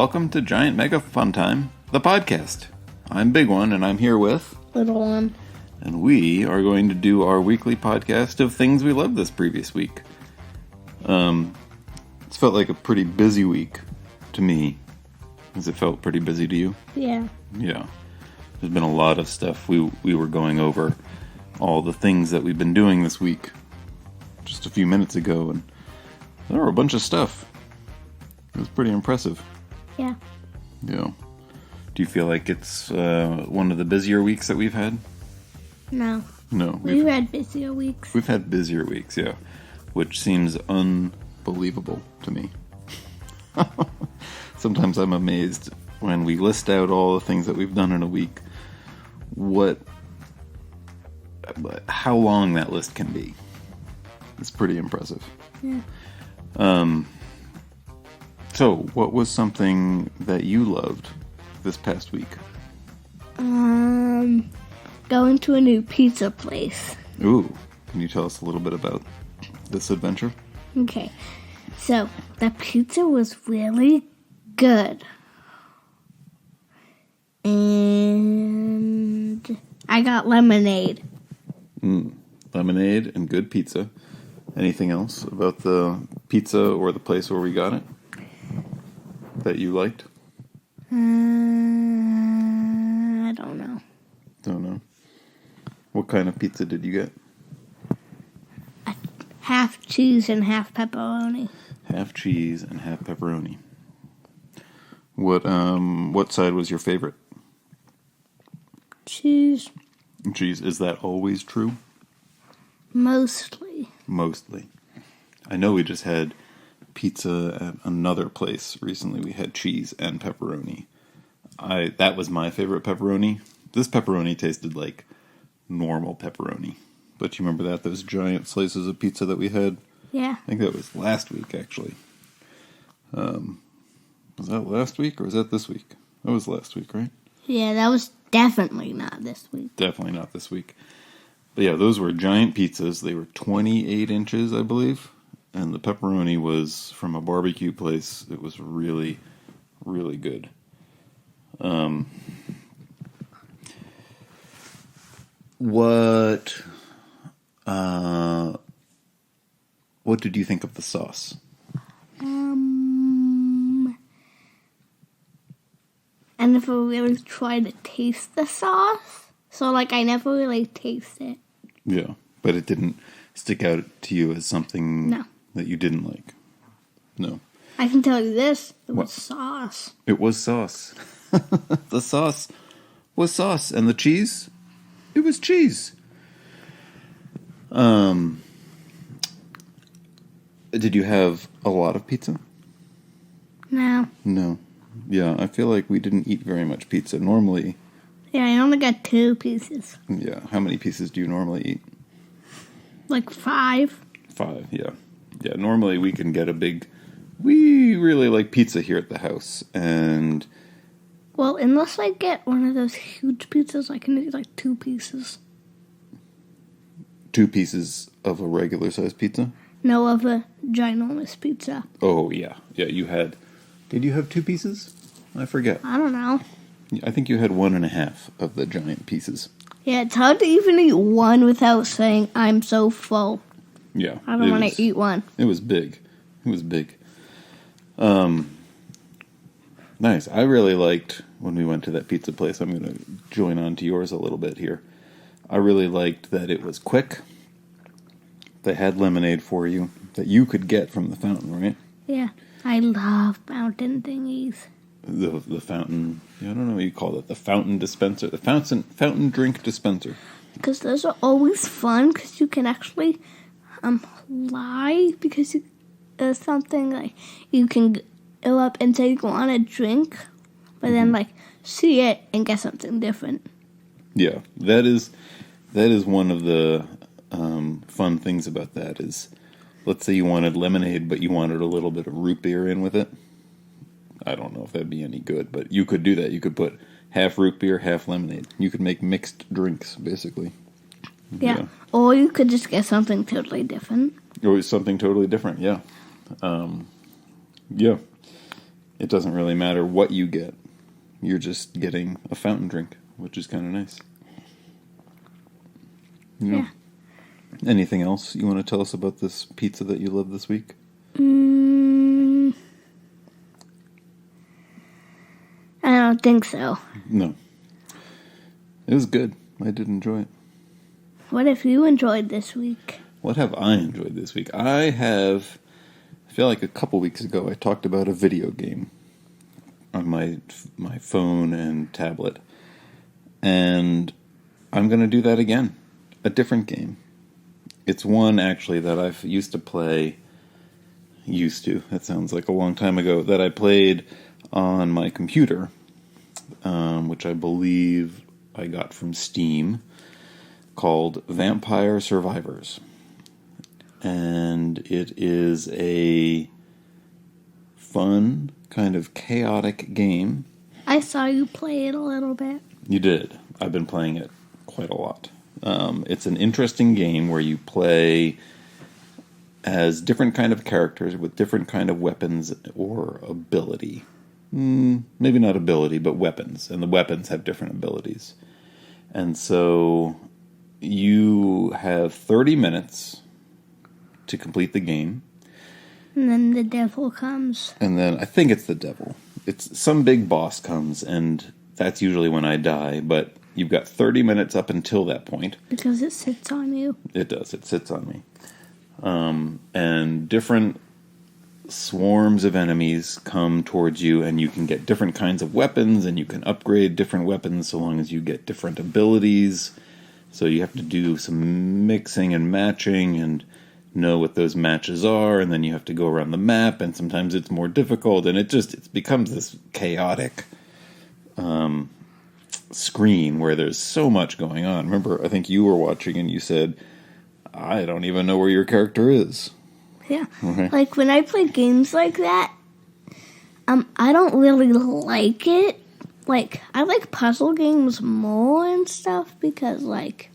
welcome to Giant Mega Fun Time, the podcast. I'm Big One, and I'm here with... Little One. And we are going to do our weekly podcast of things we loved this previous week. It's felt like a pretty busy week to me. Has it felt pretty busy to you? Yeah. Yeah. There's been a lot of stuff. We were going over all the things that we've been doing this week just a few minutes ago, and there were a bunch of stuff. It was pretty impressive. Yeah. Yeah. Do you feel like it's one of the busier weeks that we've had? No. No. We've had busier weeks. We've had busier weeks, yeah. Which seems unbelievable to me. Sometimes I'm amazed when we list out all the things that we've done in a week, how long that list can be. It's pretty impressive. Yeah. So, what was something that you loved this past week? Going to a new pizza place. Ooh, can you tell us a little bit about this adventure? Okay. So, the pizza was really good. And I got lemonade. Lemonade and good pizza. Anything else about the pizza or the place where we got it that you liked? I don't know. Don't know. What kind of pizza did you get? Half cheese and half pepperoni. Half cheese and half pepperoni. What side was your favorite? Cheese. Cheese. Is that always true? Mostly. Mostly. I know we just had pizza at another place recently. We had cheese and pepperoni. That was my favorite pepperoni. This pepperoni tasted like normal pepperoni. But you remember that? Those giant slices of pizza that we had? Yeah. I think that was last week, actually. Was that last week or was that this week? That was last week, right? Yeah, that was definitely not this week. Definitely not this week. But yeah, those were giant pizzas. They were 28 inches, I believe. And the pepperoni was from a barbecue place. It was really, really good. What did you think of the sauce? I never really tried to taste the sauce. So, I never really tasted it. Yeah, but it didn't stick out to you as something No. that you didn't like? No. I can tell you this. It What? was sauce. It was sauce. The sauce was sauce. And the cheese? It was cheese. Did you have a lot of pizza? No. No. Yeah, I feel like we didn't eat very much pizza. Normally... Yeah, I only got 2 pieces. Yeah, how many pieces do you normally eat? 5. 5, yeah. Yeah, normally we can get a big... We really like pizza here at the house, and... Well, unless I get one of those huge pizzas, I can eat 2 pieces. 2 pieces of a regular-sized pizza? No, of a ginormous pizza. Oh, yeah. Yeah, you had... Did you have 2 pieces? I forget. I don't know. I think you had 1.5 of the giant pieces. Yeah, it's hard to even eat one without saying, I'm so full. Yeah. I don't want to eat one. It was big. It was big. Nice. I really liked when we went to that pizza place. I'm going to join on to yours a little bit here. I really liked that it was quick. They had lemonade for you that you could get from the fountain, right? Yeah, I love fountain thingies. The fountain, I don't know what you call it, the fountain dispenser, the fountain drink dispenser. Because those are always fun, because you can actually lie, because there's something you can go up and say you want a drink, but then see it and get something different. Yeah, that is one of the fun things about that is, let's say you wanted lemonade, but you wanted a little bit of root beer in with it. I don't know if that'd be any good, but you could do that. You could put half root beer, half lemonade. You could make mixed drinks, basically. Yeah. Or you could just get something totally different. Or something totally different, yeah. Yeah. it doesn't really matter what you get. You're just getting a fountain drink, which is kind of nice. Yeah. Anything else you want to tell us about this pizza that you loved this week? I don't think so. No. It was good. I did enjoy it. What have you enjoyed this week? What have I enjoyed this week? I feel like a couple weeks ago I talked about a video game on my phone and tablet. And I'm going to do that again. A different game. It's one, actually, that I've used to play. That sounds like a long time ago. That I played on my computer, which I believe I got from Steam, called Vampire Survivors. And it is a fun, kind of chaotic game. I saw you play it a little bit. You did. I've been playing it quite a lot. It's an interesting game where you play as different kind of characters with different kind of weapons or ability. Maybe not ability, but weapons. And the weapons have different abilities. And so you have 30 minutes to complete the game. And then the devil comes. And then I think it's the devil. It's some big boss comes, and that's usually when I die. But you've got 30 minutes up until that point. Because it sits on you. It does. It sits on me. And different swarms of enemies come towards you, and you can get different kinds of weapons, and you can upgrade different weapons so long as you get different abilities. So you have to do some mixing and matching and know what those matches are, and then you have to go around the map, and sometimes it's more difficult, and it becomes this chaotic screen where there's so much going on. Remember, I think you were watching and you said, I don't even know where your character is. Yeah. Okay. Like, when I play games like that, I don't really like it. Like, I like puzzle games more and stuff because, like,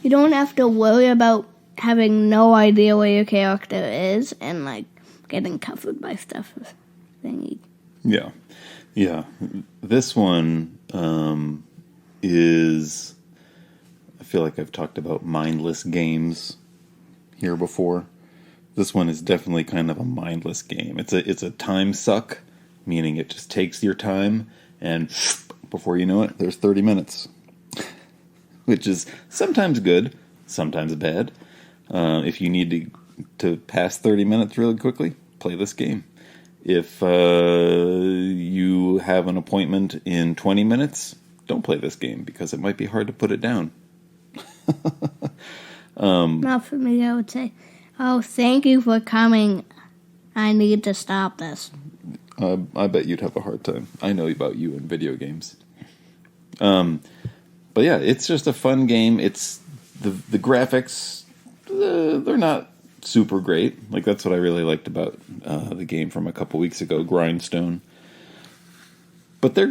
you don't have to worry about having no idea where your character is and, like, getting covered by stuff thingy. Yeah. Yeah. This one is... I feel like I've talked about mindless games here before. This one is definitely kind of a mindless game. It's a time suck, meaning it just takes your time, and before you know it, there's 30 minutes. Which is sometimes good, sometimes bad. If you need to pass 30 minutes really quickly, play this game. If you have an appointment in 20 minutes, don't play this game, because it might be hard to put it down. Not for me, I would say, oh, thank you for coming. I need to stop this. I bet you'd have a hard time. I know about you in video games. But yeah, it's just a fun game. It's the graphics, they're not super great. Like, that's what I really liked about the game from a couple weeks ago, Grindstone. But they're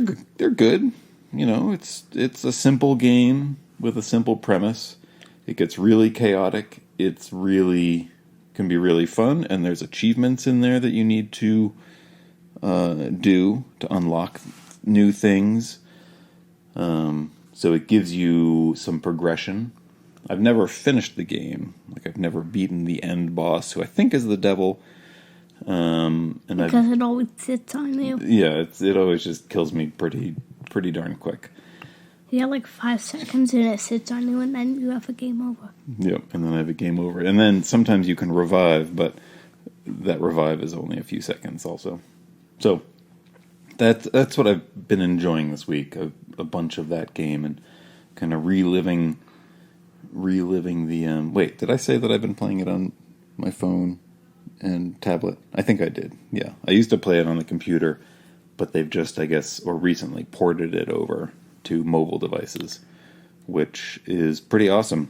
good. You know, it's a simple game with a simple premise. It gets really chaotic. It's really can be really fun, and there's achievements in there that you need to do to unlock new things. So it gives you some progression. I've never finished the game. Like, I've never beaten the end boss, who I think is the devil. Because it always sits on you. Yeah, it always just kills me pretty darn quick. You have like 5 seconds and it sits on you, and then you have a game over. Yep, and then I have a game over. And then sometimes you can revive, but that revive is only a few seconds also. So that's what I've been enjoying this week, a bunch of that game, and kind of reliving the... wait, did I say that I've been playing it on my phone and tablet? I think I did, yeah. I used to play it on the computer, but they've just, I guess, or recently ported it over to mobile devices, which is pretty awesome.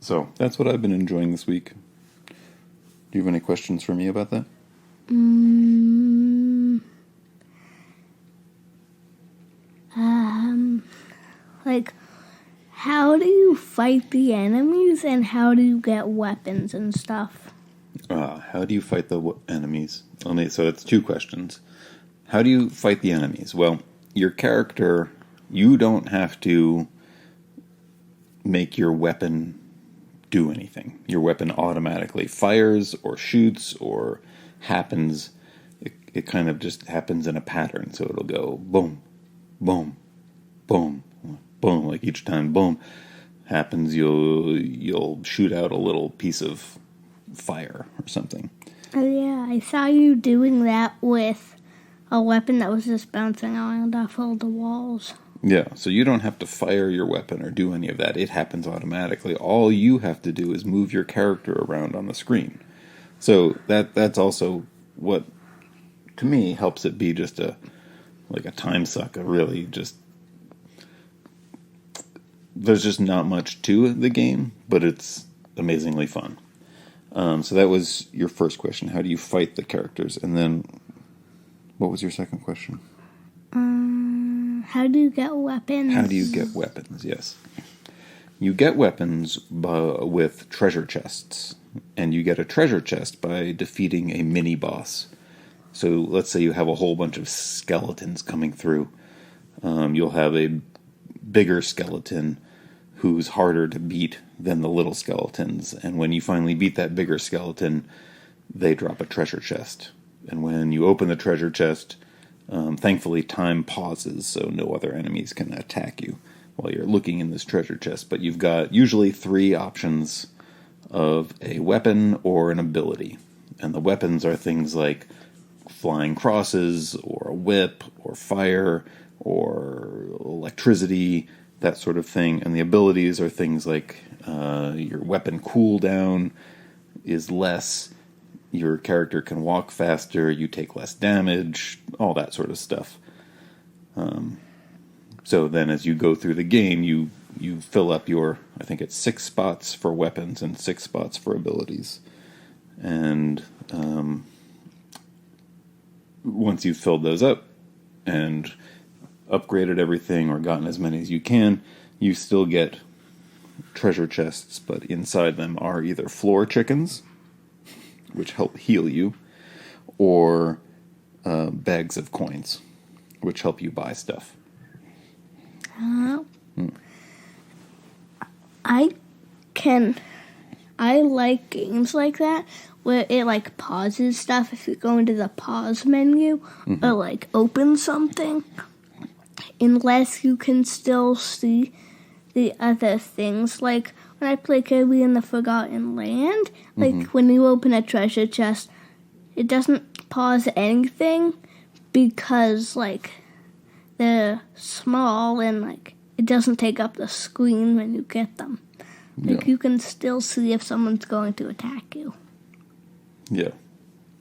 So that's what I've been enjoying this week. Do you have any questions for me about that? Like, how do you fight the enemies, and how do you get weapons and stuff? How do you fight the enemies? So it's two questions. How do you fight the enemies? Well, your character, you don't have to make your weapon do anything. Your weapon automatically fires or shoots or happens. It kind of just happens in a pattern. So it'll go boom, boom, boom, boom. Like each time boom happens, you'll shoot out a little piece of fire or something. Oh yeah, I saw you doing that with a weapon that was just bouncing around off all the walls. Yeah, so you don't have to fire your weapon or do any of that. It happens automatically. All you have to do is move your character around on the screen. So that's also what, to me, helps it be just a time suck. Really just, there's just not much to the game, but it's amazingly fun. So that was your first question. How do you fight the characters? And then, what was your second question? How do you get weapons? How do you get weapons? Yes. You get weapons with treasure chests. And you get a treasure chest by defeating a mini-boss. So let's say you have a whole bunch of skeletons coming through. You'll have a bigger skeleton who's harder to beat than the little skeletons. And when you finally beat that bigger skeleton, they drop a treasure chest. And when you open the treasure chest, thankfully time pauses so no other enemies can attack you while you're looking in this treasure chest. But you've got usually 3 options of a weapon or an ability. And the weapons are things like flying crosses or a whip or fire or electricity, that sort of thing. And the abilities are things like your weapon cooldown is less, your character can walk faster, you take less damage, all that sort of stuff. So then as you go through the game, you fill up your, I think it's 6 spots for weapons and 6 spots for abilities. And once you've filled those up and upgraded everything or gotten as many as you can, you still get treasure chests, but inside them are either floor chickens, which help heal you, or bags of coins, which help you buy stuff. I like games like that where it pauses stuff if you go into the pause menu or open something, unless you can still see the other things. Like when I play Kirby in the Forgotten Land, when you open a treasure chest, it doesn't pause anything because they're small and it doesn't take up the screen when you get them. You can still see if someone's going to attack you. Yeah.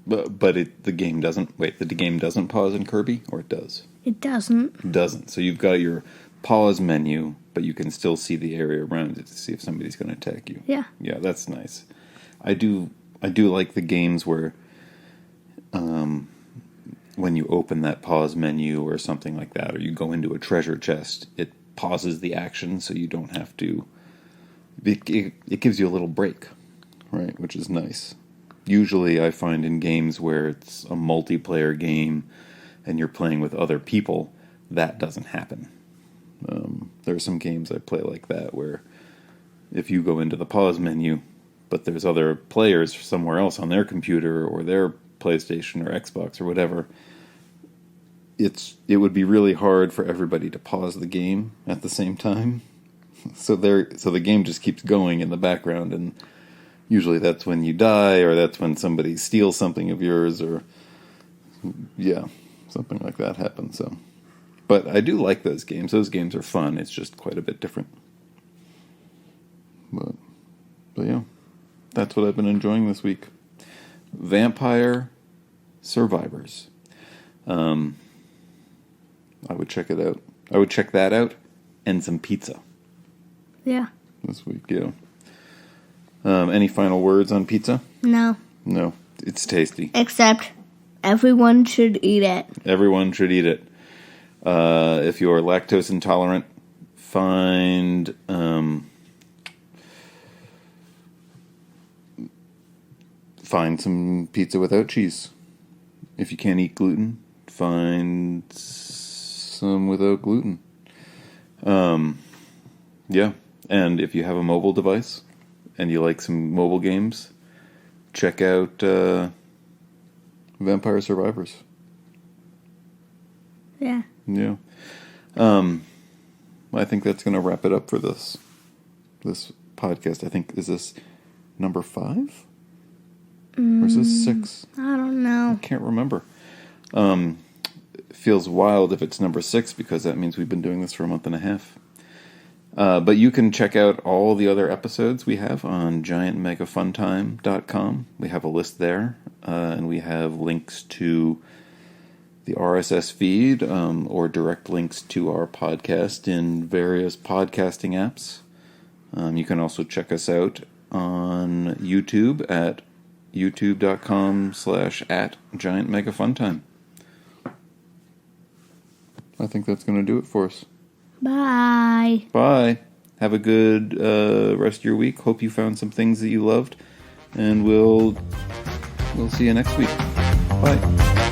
But the game doesn't... Wait, the game doesn't pause in Kirby? Or it does? It doesn't. It doesn't. So you've got your pause menu, but you can still see the area around it to see if somebody's going to attack you. Yeah. Yeah, that's nice. I do like the games where when you open that pause menu or something like that, or you go into a treasure chest, it pauses the action so you don't have to... It gives you a little break, right? Which is nice. Usually I find in games where it's a multiplayer game and you're playing with other people, that doesn't happen. There are some games I play like that where if you go into the pause menu, but there's other players somewhere else on their computer or their PlayStation or Xbox or whatever, it would be really hard for everybody to pause the game at the same time. So the game just keeps going in the background, and usually that's when you die, or that's when somebody steals something of yours, or something like that happens. So, but I do like those games. Those games are fun. It's just quite a bit different. But yeah, that's what I've been enjoying this week. Vampire Survivors. I would check it out. I would check that out, and some pizza. Yeah. This week, yeah. Any final words on pizza? No. No. It's tasty. Except everyone should eat it. Everyone should eat it. If you're lactose intolerant, find find some pizza without cheese. If you can't eat gluten, find some without gluten. Yeah, and if you have a mobile device and you like some mobile games, check out Vampire Survivors. Yeah. Yeah. I think that's going to wrap it up for this podcast. I think, is this number 5? Or is this 6? I don't know. I can't remember. It feels wild if it's number 6 because that means we've been doing this for a month and a half. But you can check out all the other episodes we have on giantmegafuntime.com. We have a list there, and we have links to the RSS feed or direct links to our podcast in various podcasting apps. You can also check us out on YouTube at youtube.com/@giantmegafuntime. I think that's going to do it for us. Bye. Bye. Have a good rest of your week. Hope you found some things that you loved. And we'll see you next week. Bye.